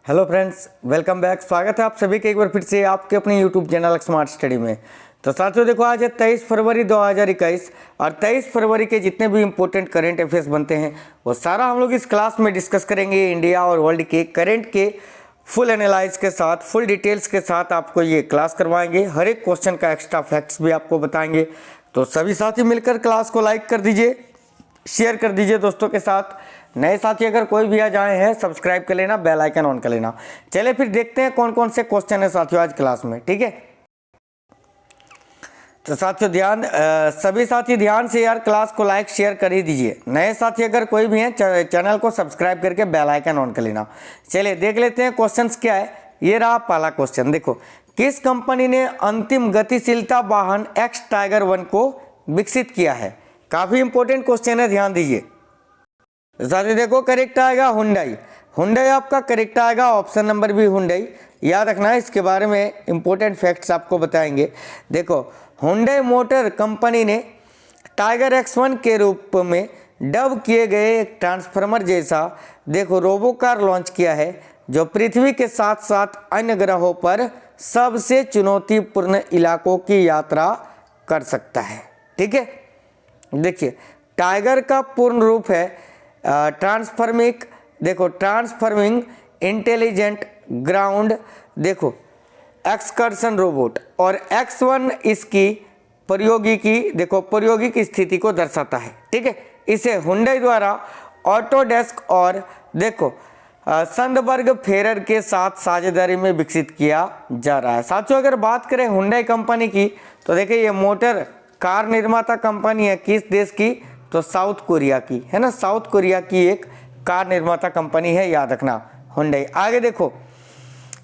Hello friends, welcome back. स्वागत है आप सभी के एक बार फिर से आपके अपने यूट्यूब चैनल स्मार्ट स्टडी में। तो साथियों देखो, आज है 23 फरवरी 2021 और 23 फरवरी के जितने भी इंपॉर्टेंट करंट अफेयर्स बनते हैं वो सारा हम लोग इस क्लास में डिस्कस करेंगे। इंडिया और वर्ल्ड के करंट के फुल एनालाइज के साथ, फुल डिटेल्स के साथ आपको ये क्लास करवाएंगे। हर एक क्वेश्चन का एक्स्ट्रा फैक्ट्स भी आपको बताएंगे। तो सभी साथी मिलकर क्लास को लाइक कर दीजिए, शेयर कर दीजिए दोस्तों के साथ। नए साथी अगर कोई भी आज आए हैं, सब्सक्राइब कर लेना, बेल आइकन ऑन कर लेना। चलिए फिर देखते हैं कौन कौन से क्वेश्चन है साथियों आज क्लास में, ठीक है। तो साथियों सभी साथी ध्यान से यार क्लास को लाइक शेयर कर ही दीजिए। नए साथी अगर कोई भी हैं, चैनल को सब्सक्राइब करके बेल आइकन ऑन कर लेना। चलिए देख लेते हैं क्वेश्चंस क्या है। ये रहा पहला क्वेश्चन। देखो, किस कंपनी ने अंतिम गतिशीलता वाहन एक्स टाइगर 1 को विकसित किया है? काफी इंपॉर्टेंट क्वेश्चन है, ध्यान दीजिए। साथियों देखो, करेक्ट आएगा हुंडई। हुंडई आपका करेक्ट आएगा, ऑप्शन नंबर बी हुंडई। याद रखना, इसके बारे में इंपॉर्टेंट फैक्ट्स आपको बताएंगे। देखो, हुंडई मोटर कंपनी ने टाइगर X1 के रूप में डब किए गए एक ट्रांसफार्मर जैसा देखो रोबो कार लॉन्च किया है, जो पृथ्वी के साथ साथ अन्य ग्रहों पर सबसे चुनौतीपूर्ण इलाकों की यात्रा कर सकता है, ठीक है। देखिए, टाइगर का पूर्ण रूप है transforming intelligent ground excursion robot, और X1 इसकी प्रायोगिक स्थिति को दर्शाता है, ठीक है। इसे हुंडई द्वारा ऑटोडेस्क और संदबर्ग फेरर के साथ साझेदारी में विकसित किया जा रहा है। साथियों अगर बात करें हुंडई कंपनी की, तो देखिए ये मोटर कार निर्माता कंपनी है। किस देश की? तो साउथ कोरिया की, है ना। साउथ कोरिया की एक कार निर्माता कंपनी है, याद रखना हुंडई। आगे देखो,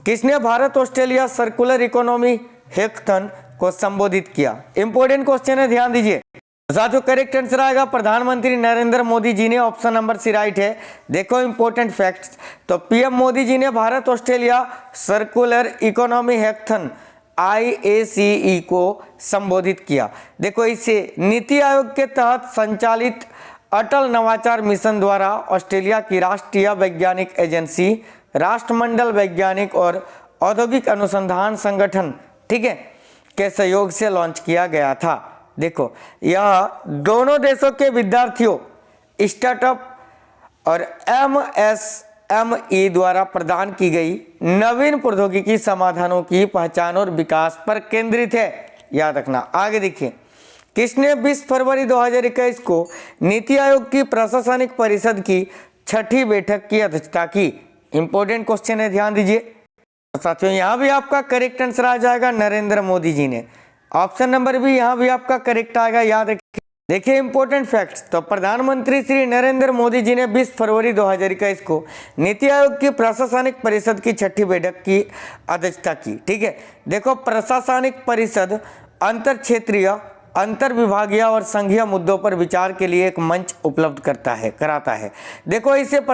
किसने Bharat Australia circular economy hackathon को संबोधित किया? इंपॉर्टेंट क्वेश्चन है, ध्यान दीजिए। साथियों करेक्ट आंसर आएगा प्रधानमंत्री नरेंद्र मोदी जी ने, ऑप्शन नंबर सी राइट है। देखो इंपॉर्टेंट फैक्ट्स, तो पीएम मोदी जी ने Bharat Australia circular economy hackathon IACE को संबोधित किया। देखो, इसे नीति आयोग के तहत संचालित अटल नवाचार मिशन द्वारा ऑस्ट्रेलिया की राष्ट्रीय वैज्ञानिक एजेंसी, राष्ट्रमंडल वैज्ञानिक और औद्योगिक अनुसंधान संगठन, ठीक है, के सहयोग से लॉन्च किया गया था। देखो, यह दोनों देशों के विद्यार्थियों, स्टार्टअप और MSME द्वारा प्रदान की गई नवीन प्रौद्योगिकी समाधानों की पहचान और विकास पर केंद्रित है, याद रखना। आगे देखिए, किसने 20 फरवरी 2021 को नीति आयोग की प्रशासनिक परिषद की 6ठी बैठक की अध्यक्षता की? इंपॉर्टेंट क्वेश्चन है, ध्यान दीजिए। साथियों यहाँ भी आपका करेक्ट आंसर आ जाएगा नरेंद्र मोदी जी ने। ऑप्शन नंबर बी यहाँ भी आपका करेक्ट आएगा, याद रखिए। देखिए इंपॉर्टेंट फैक्ट्स, तो प्रधानमंत्री श्री नरेंद्र मोदी जी ने 20 फरवरी 2021 को नीति आयोग की प्रशासनिक परिषद की 6ठी बैठक की अध्यक्षता की, ठीक है। देखो, प्रशासनिक परिषद अंतर क्षेत्रीय, अंतर विभागीय और संघीय मुद्दों पर विचार के लिए एक मंच उपलब्ध कराता है। देखो, इसमें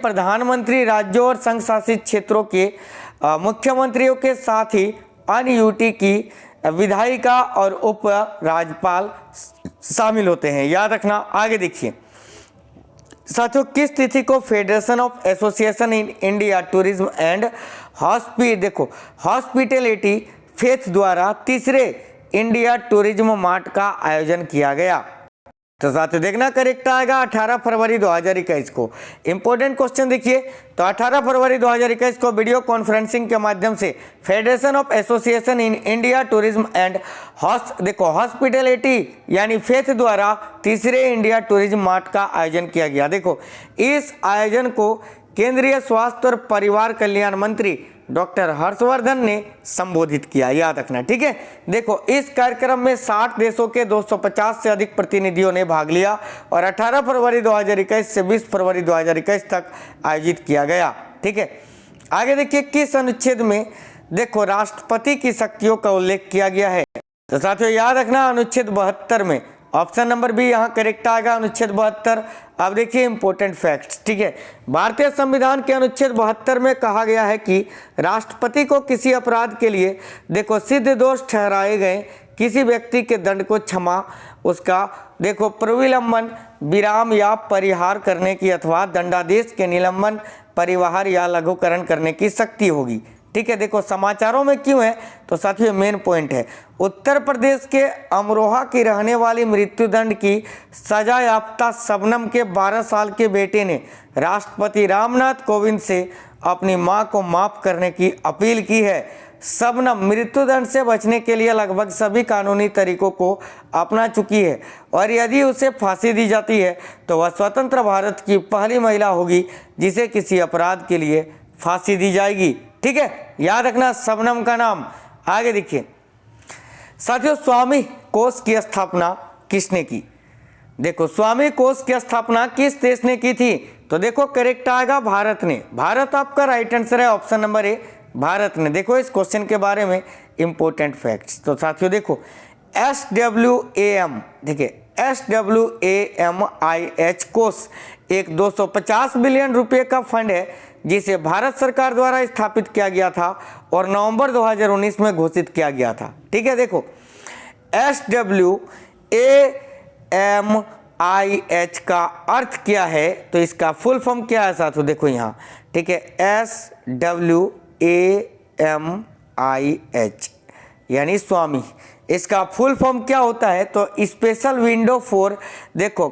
प्रधानमंत्री राज्यों और संघ शासित क्षेत्रों के मुख्यमंत्रियों के साथ ही अन्य यूटी की विधायिका और उप राज्यपाल शामिल होते हैं, याद रखना। आगे देखिए साथियों, किस तिथि को federation of association in India tourism and hospitality faith द्वारा तीसरे इंडिया टूरिज्म मार्ट का आयोजन किया गया? तो साथियों देखना करेक्ट आएगा 18 फरवरी 2021 को। इंपॉर्टेंट क्वेश्चन देखिए, तो 18 फरवरी 2021 को वीडियो कॉन्फ्रेंसिंग के माध्यम से federation of association in India tourism and hospitality यानी फेथ द्वारा तीसरे इंडिया टूरिज्म मार्ट का आयोजन किया गया। देखो, इस आयोजन को केंद्रीय स्वास्थ्य और परिवार कल्याण मंत्री डॉक्टर हर्षवर्धन ने संबोधित किया, याद रखना, ठीक है। देखो, इस कार्यक्रम में 60 देशों के 250 से अधिक प्रतिनिधियों ने भाग लिया और 18 फरवरी 2021 से 20 फरवरी 2021 तक आयोजित किया गया, ठीक है। आगे देखिए, किस अनुच्छेद में राष्ट्रपति की शक्तियों का उल्लेख किया गया है? तो साथियों याद रखना, अनुच्छेद 72 में। ऑप्शन नंबर बी यहाँ करेक्ट आएगा, अनुच्छेद 72। अब देखिए इंपॉर्टेंट फैक्ट्स, ठीक है। भारतीय संविधान के अनुच्छेद 72 में कहा गया है कि राष्ट्रपति को किसी अपराध के लिए सिद्ध दोष ठहराए गए किसी व्यक्ति के दंड को क्षमा, उसका प्रविलंबन, विराम या परिहार करने की अथवा दंडादेश के निलंबन परिवार या लघुकरण करने की शक्ति होगी। ठीक है, देखो समाचारों में क्यों है, तो साथियों मेन पॉइंट है, उत्तर प्रदेश के अमरोहा की रहने वाली मृत्युदंड की सजा याफ्ता शबनम के 12 साल के बेटे ने राष्ट्रपति रामनाथ कोविंद से अपनी मां को माफ करने की अपील की है। शबनम मृत्युदंड से बचने के लिए लगभग सभी कानूनी तरीकों को अपना चुकी है और यदि उसे फांसी दी जाती है तो वह स्वतंत्र भारत की पहली महिला होगी जिसे किसी अपराध के लिए फांसी दी जाएगी। ठीक है, याद रखना शबनम का नाम। आगे देखिए साथियों, स्वामी कोष की स्थापना किसने की? देखो स्वामी कोष की स्थापना किस देश ने की थी? तो देखो करेक्ट आएगा भारत ने। भारत आपका राइट आंसर है, ऑप्शन नंबर ए भारत ने। देखो इस क्वेश्चन के बारे में इंपॉर्टेंट फैक्ट्स। तो साथियों देखो SWAM, देखिए SWAMIH कोष एक 250 बिलियन रुपए का फंड है जिसे भारत सरकार द्वारा स्थापित किया गया था और नवंबर 2019 में घोषित किया गया था। ठीक है, देखो SWAMIH का अर्थ क्या है, तो इसका फुल फॉर्म क्या है साथियों, देखो यहाँ। ठीक है, SWAMIH यानी स्वामी, इसका फुल फॉर्म क्या होता है, तो स्पेशल विंडो फॉर, देखो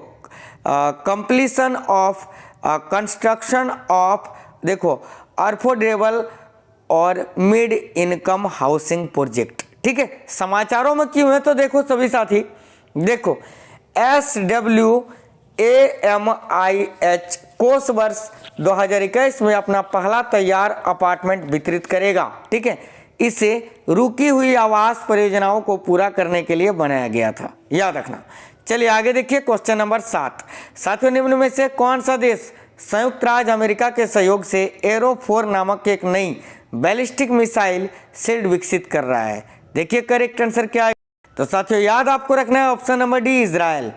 कंप्लीशन ऑफ कंस्ट्रक्शन ऑफ, देखो अफोर्डेबल और मिड इनकम हाउसिंग प्रोजेक्ट। ठीक है, समाचारों में क्यों है, तो देखो सभी साथी देखो SWAMIH कोष वर्ष 2021 में अपना पहला तैयार अपार्टमेंट वितरित करेगा। ठीक है, इसे रुकी हुई आवास परियोजनाओं को पूरा करने के लिए बनाया गया था, याद रखना। चलिए आगे देखिए क्वेश्चन नंबर 7। साथियों निम्न में से कौन सा देश संयुक्त राज्य अमेरिका के सहयोग से एरो 4 नामक एक नई बैलिस्टिक मिसाइल शील्ड विकसित कर रहा है? देखिए करेक्ट आंसर क्या है, तो साथियों याद आपको रखना है option number D Israel.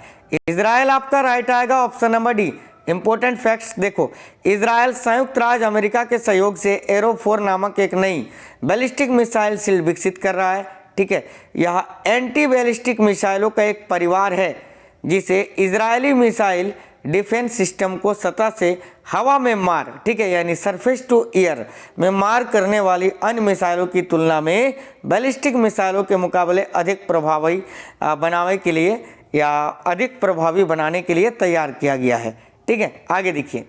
Israel आपका राइट आएगा, option number D. Important facts देखो, इजराइल संयुक्त राज्य अमेरिका के सहयोग से एरो 4 नामक एक नई बैलिस्टिक मिसाइल शील्ड विकसित कर रहा है। ठीक है, यह एंटी बैलिस्टिक मिसाइलों का एक परिवार है जिसे इजरायली मिसाइल डिफेंस सिस्टम को सतह से हवा में मार, ठीक है, यानी सरफेस टू एयर में मार करने वाली अन्य मिसाइलों की तुलना में बैलिस्टिक मिसाइलों के मुकाबले अधिक प्रभावी बनाने के लिए या अधिक प्रभावी बनाने के लिए तैयार किया गया है। ठीक है, आगे देखिए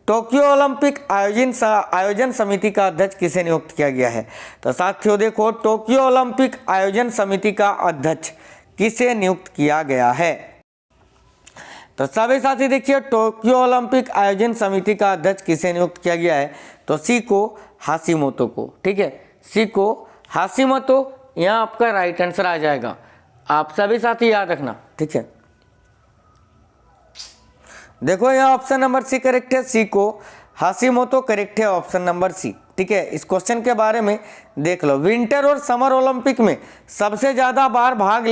टोक्यो ओलंपिक आयोजन समिति का अध्यक्ष किसे नियुक्त किया गया है? तो साथियों देखो टोक्यो ओलंपिक आयोजन समिति का अध्यक्ष किसे नियुक्त किया गया है? तो सभी साथी देखिए टोक्यो ओलंपिक आयोजन समिति का अध्यक्ष किसे नियुक्त किया गया है? तो शिको हाशिमोतो को। ठीक है, शिको हाशिमोतो यहाँ आपका राइट आंसर आ जाएगा, आप सभी साथी याद रखना। ठीक है, देखो यहाँ ऑप्शन नंबर सी करेक्ट है, शिको हाशिमोतो करेक्ट है, ऑप्शन नंबर सी। ठीक है, इस क्वेश्चन के बारे में देख लो, विंटर और समर ओलंपिक में सबसे ज्यादा बार भाग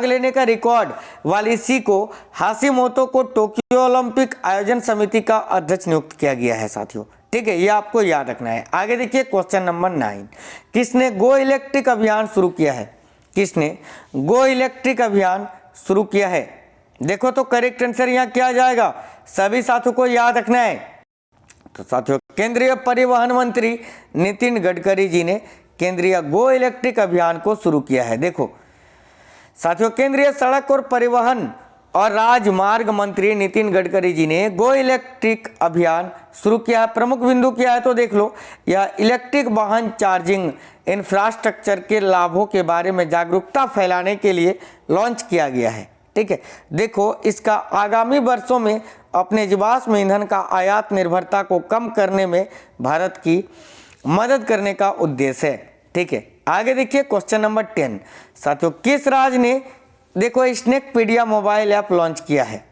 लेने का रिकॉर्ड वाली शिको हाशिमोतो को टोक्यो ओलंपिक आयोजन समिति का अध्यक्ष नियुक्त किया गया है साथियों। ठीक है, ये आपको याद रखना है। आगे देखिए क्वेश्चन नंबर 9, किसने गो इलेक्ट्रिक अभियान शुरू किया है? किसने गो इलेक्ट्रिक अभियान शुरू किया है? देखो तो करेक्ट आंसर यहाँ क्या आ जाएगा, सभी साथियों को याद रखना है। तो साथियों केंद्रीय परिवहन मंत्री नितिन गडकरी जी ने केंद्रीय गो इलेक्ट्रिक अभियान को शुरू किया है। देखो साथियों केंद्रीय सड़क और परिवहन और राजमार्ग मंत्री नितिन गडकरी जी ने गो इलेक्ट्रिक अभियान शुरू किया है। प्रमुख बिंदु क्या है तो देख लो, यह इलेक्ट्रिक वाहन चार्जिंग इंफ्रास्ट्रक्चर के लाभों के बारे में जागरूकता फैलाने के लिए लॉन्च किया गया है। ठीक है, देखो इसका आगामी वर्षों में अपने जीवाश्म ईंधन का आयात निर्भरता को कम करने में भारत की मदद करने का उद्देश्य है। ठीक है, आगे देखिए क्वेश्चन नंबर 10, साथियों किस राज्य ने देखो स्नैकपीडिया मोबाइल ऐप लॉन्च किया है?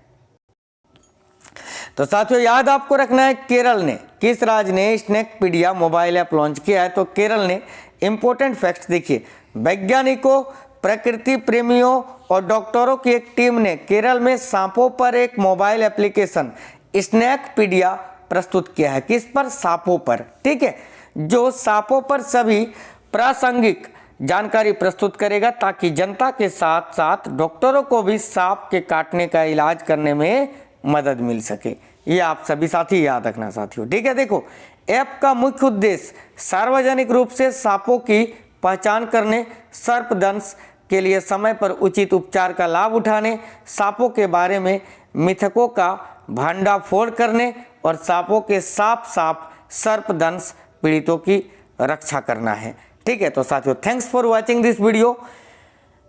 तो साथियों याद आपको रखना है केरल ने। किस राज्य ने स्नैकपीडिया मोबाइल ऐप लॉन्च किया है? तो केरल ने। इंपॉर्टेंट फैक्ट्स देखिए, वैज्ञानिकों, प्रकृति प्रेमियों और डॉक्टरों की एक टीम ने केरल में सांपों पर एक मोबाइल एप्लीकेशन स्नैकपीडिया प्रस्तुत किया है। किस पर? सांपों पर। ठीक है, जो सांपों पर सभी प्रासंगिक जानकारी प्रस्तुत करेगा ताकि जनता के साथ साथ डॉक्टरों को भी सांप के काटने का इलाज करने में मदद मिल सके। ये आप सभी साथी याद रखना साथियों, ठीक है। देखो, ऐप का मुख्य उद्देश्य सार्वजनिक रूप से सांपों की पहचान करने, सर्पदंश के लिए समय पर उचित उपचार का लाभ उठाने, सांपों के बारे में मिथकों का भंडाफोड़ करने और सांपों के साफ सर्पदंश पीड़ितों की रक्षा करना है, ठीक है। तो साथियों, thanks for watching this video.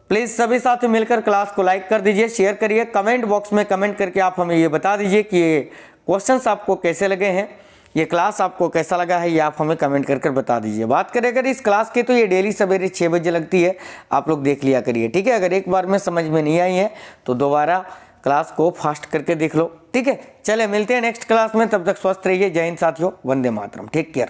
Please सभी साथियों मिलकर क्लास को लाइक कर दीजिए, शेयर करिए, कमेंट बॉक्स में कमेंट करके आप हमें ये बता दीजिए कि ये क्वेश्चंस आपको कैसे लगे हैं, ये क्लास आपको कैसा लगा है, ये आप हमें कमेंट कर बता दीजिए। बात करें अगर इस क्लास की, तो ये डेली सवेरे 6 बजे लगती है, आप लोग देख लिया करिए, ठीक है। अगर एक बार में समझ में नहीं आई है तो दोबारा क्लास को फास्ट करके देख लो, ठीक है। चले मिलते हैं नेक्स्ट क्लास में, तब तक स्वस्थ रहिए। जय हिंद साथियों, वंदे मातरम, टेक केयर।